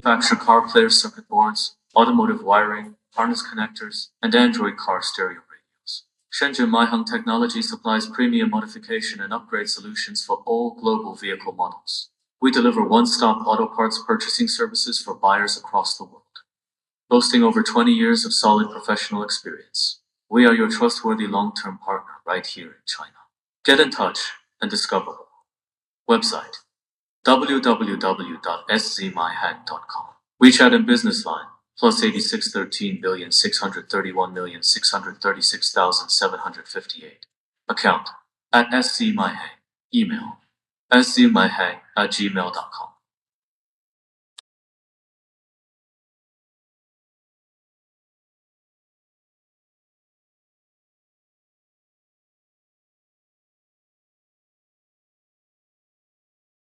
manufacture car player circuit boards, automotive wiring, harness connectors, and Android car stereo radios. Szmaihang Technology supplies premium modification and upgrade solutions for all global vehicle models. We deliver one-stop auto parts purchasing services for buyers across the world. Boasting over 20 years of solid professional experience, we are your trustworthy long-term partner right here in China. Get in touch and discover more. Website www.szmaihang.com. WeChat and business line +86 13 631 636,758. Account @szmaihang. Email szmaihang@gmail.com.